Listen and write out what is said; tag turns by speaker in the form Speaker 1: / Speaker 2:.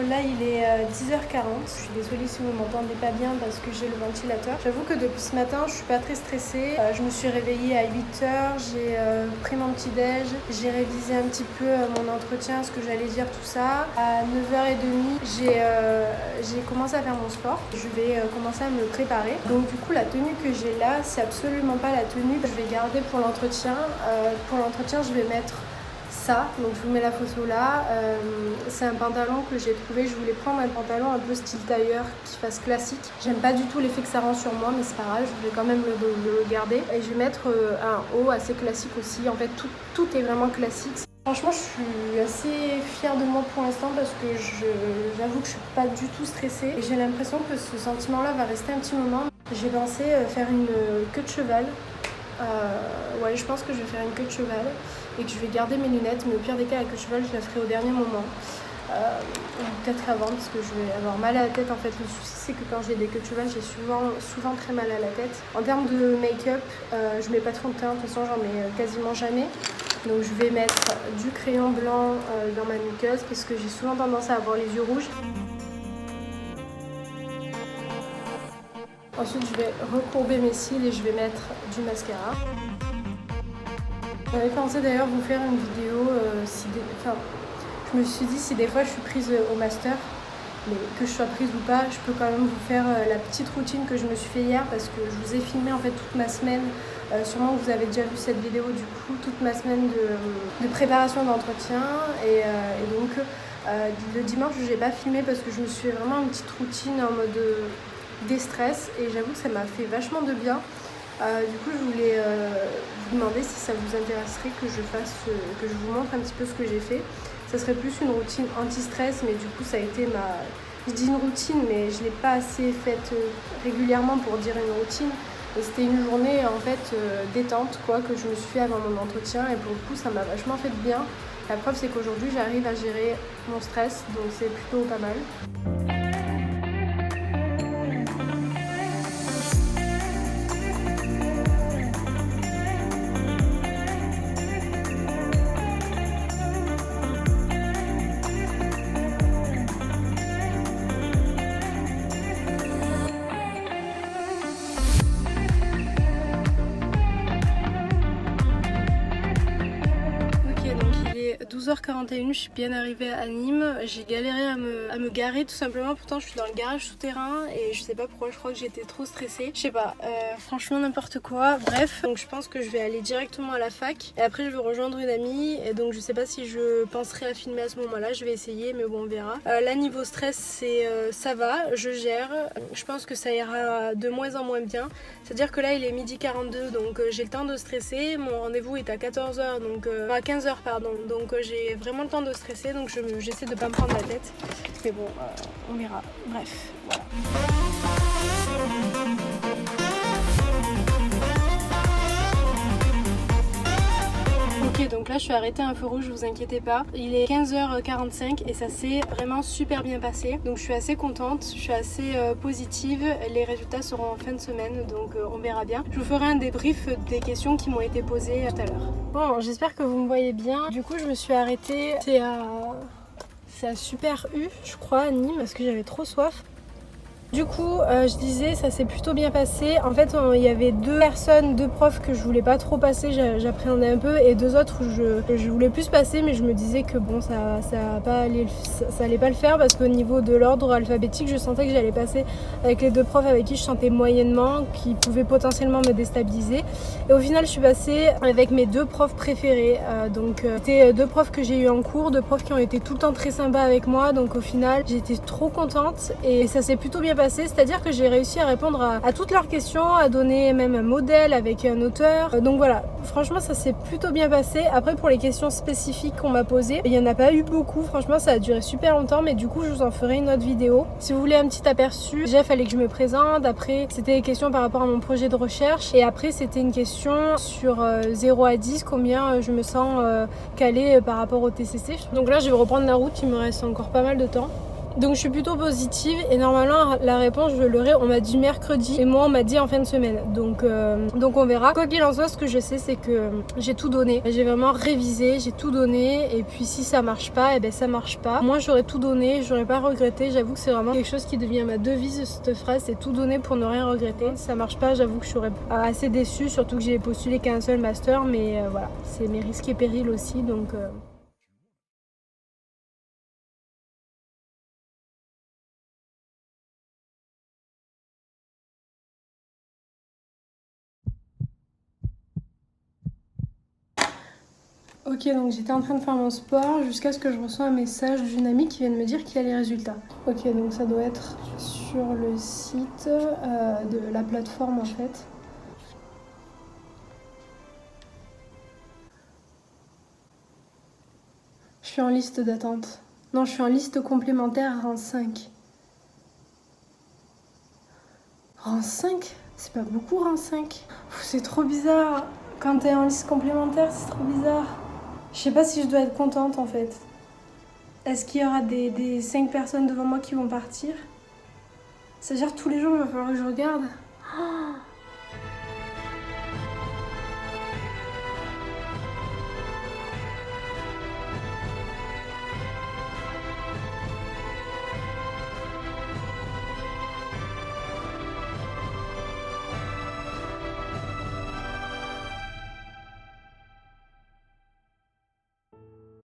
Speaker 1: Là il est 10h40. Je suis désolée si vous m'entendez pas bien parce que j'ai le ventilateur. J'avoue que depuis ce matin je suis pas très stressée. Je me suis réveillée à 8h, j'ai pris mon petit déj, j'ai révisé un petit peu mon entretien, ce que j'allais dire, tout ça. À 9h30 j'ai commencé à faire mon sport. Je vais commencer à me préparer. Donc du coup la tenue que j'ai là, c'est absolument pas la tenue que je vais garder pour l'entretien. Pour l'entretien je vais mettre ça, donc je vous mets la photo là. C'est un pantalon que j'ai trouvé. Je voulais prendre un pantalon un peu style tailleur qui fasse classique. J'aime pas du tout l'effet que ça rend sur moi, mais c'est pas grave, je vais quand même le garder. Et je vais mettre un haut assez classique aussi. En fait tout est vraiment classique. Franchement je suis assez fière de moi pour l'instant parce que j'avoue que je suis pas du tout stressée. Et j'ai l'impression que ce sentiment là va rester un petit moment. J'ai pensé faire une queue de cheval. Ouais, je pense que je vais faire une queue de cheval et que je vais garder mes lunettes, mais au pire des cas la queue de cheval je la ferai au dernier moment, peut-être avant parce que je vais avoir mal à la tête. En fait le souci c'est que quand j'ai des queues de cheval j'ai souvent très mal à la tête. En termes de make-up, je mets pas trop de teint, de toute façon j'en mets quasiment jamais, donc je vais mettre du crayon blanc dans ma muqueuse parce que j'ai souvent tendance à avoir les yeux rouges. Ensuite, je vais recourber mes cils et je vais mettre du mascara. J'avais pensé d'ailleurs vous faire une vidéo, je me suis dit si des fois je suis prise au master, mais que je sois prise ou pas, je peux quand même vous faire la petite routine que je me suis fait hier parce que je vous ai filmé en fait toute ma semaine. Sûrement vous avez déjà vu cette vidéo du coup, toute ma semaine de préparation d'entretien et donc le dimanche je n'ai pas filmé parce que je me suis fait vraiment une petite routine en mode déstress et j'avoue que ça m'a fait vachement de bien. Du coup je voulais vous demander si ça vous intéresserait que je vous montre un petit peu ce que j'ai fait. Ça serait plus une routine anti-stress, mais du coup ça a été je dis une routine mais je ne l'ai pas assez faite régulièrement pour dire une routine. Et c'était une journée en fait détente quoi, que je me suis fait avant mon entretien et pour le coup ça m'a vachement fait de bien. La preuve c'est qu'aujourd'hui j'arrive à gérer mon stress, donc c'est plutôt pas mal. Donc il est 12h41, je suis bien arrivée à Nîmes. J'ai galéré à me garer tout simplement, pourtant je suis dans le garage souterrain et je sais pas pourquoi, je crois que j'étais trop stressée. Je sais pas, franchement n'importe quoi. Bref, donc je pense que je vais aller directement à la fac et après je vais rejoindre une amie et donc je sais pas si je penserai à filmer à ce moment-là, je vais essayer mais bon on verra. Là niveau stress ça va, je gère. Je pense que ça ira de moins en moins bien. C'est-à-dire que là il est 12h42 donc j'ai le temps de stresser. Mon rendez-vous est à 14h donc à 15h pardon, donc j'ai vraiment le temps de stresser donc j'essaie de pas me prendre la tête mais bon on verra, bref voilà. Ok, donc là je suis arrêtée à un feu rouge, vous inquiétez pas. Il est 15h45 et ça s'est vraiment super bien passé. Donc je suis assez contente, je suis assez positive. Les résultats seront en fin de semaine, donc on verra bien. Je vous ferai un débrief des questions qui m'ont été posées tout à l'heure. Bon, j'espère que vous me voyez bien. Du coup je me suis arrêtée, c'est à Super U, je crois, à Nîmes, parce que j'avais trop soif. Du coup, je disais, ça s'est plutôt bien passé. En fait, il y avait deux profs que je voulais pas trop passer, j'appréhendais un peu, et deux autres où je voulais plus passer, mais je me disais que bon, ça allait pas le faire parce qu'au niveau de l'ordre alphabétique, je sentais que j'allais passer avec les deux profs avec qui je sentais moyennement, qui pouvaient potentiellement me déstabiliser. Et au final, je suis passée avec mes deux profs préférés. C'était deux profs que j'ai eu en cours, deux profs qui ont été tout le temps très sympas avec moi. Donc au final, j'étais trop contente et ça s'est plutôt bien passé, c'est-à-dire que j'ai réussi à répondre à toutes leurs questions, à donner même un modèle avec un auteur. Donc voilà, franchement ça s'est plutôt bien passé. Après pour les questions spécifiques qu'on m'a posées, il n'y en a pas eu beaucoup, franchement ça a duré super longtemps, mais du coup je vous en ferai une autre vidéo. Si vous voulez un petit aperçu, déjà il fallait que je me présente, après c'était des questions par rapport à mon projet de recherche, et après c'était une question sur 0 à 10, combien je me sens calée par rapport au TCC. Donc là je vais reprendre la route, il me reste encore pas mal de temps. Donc je suis plutôt positive et normalement la réponse je l'aurai, on m'a dit mercredi et moi on m'a dit en fin de semaine. Donc on verra. Quoi qu'il en soit, ce que je sais c'est que j'ai tout donné. J'ai vraiment révisé, j'ai tout donné et puis si ça marche pas, et ben ça marche pas. Moi j'aurais tout donné, j'aurais pas regretté. J'avoue que c'est vraiment quelque chose qui devient ma devise, cette phrase, c'est tout donner pour ne rien regretter. Si ça marche pas, j'avoue que je serais assez déçue, surtout que j'ai postulé qu'un seul master, mais voilà, c'est mes risques et périls aussi donc... Ok, donc j'étais en train de faire mon sport jusqu'à ce que je reçois un message d'une amie qui vient de me dire qu'il y a les résultats. Ok, donc ça doit être sur le site de la plateforme en fait. Je suis en liste d'attente. Non, je suis en liste complémentaire rang 5. Rang 5? C'est pas beaucoup rang 5. C'est trop bizarre. Quand t'es en liste complémentaire, c'est trop bizarre. Je sais pas si je dois être contente en fait. Est-ce qu'il y aura des 5 personnes devant moi qui vont partir? C'est-à-dire tous les jours il va falloir que je regarde.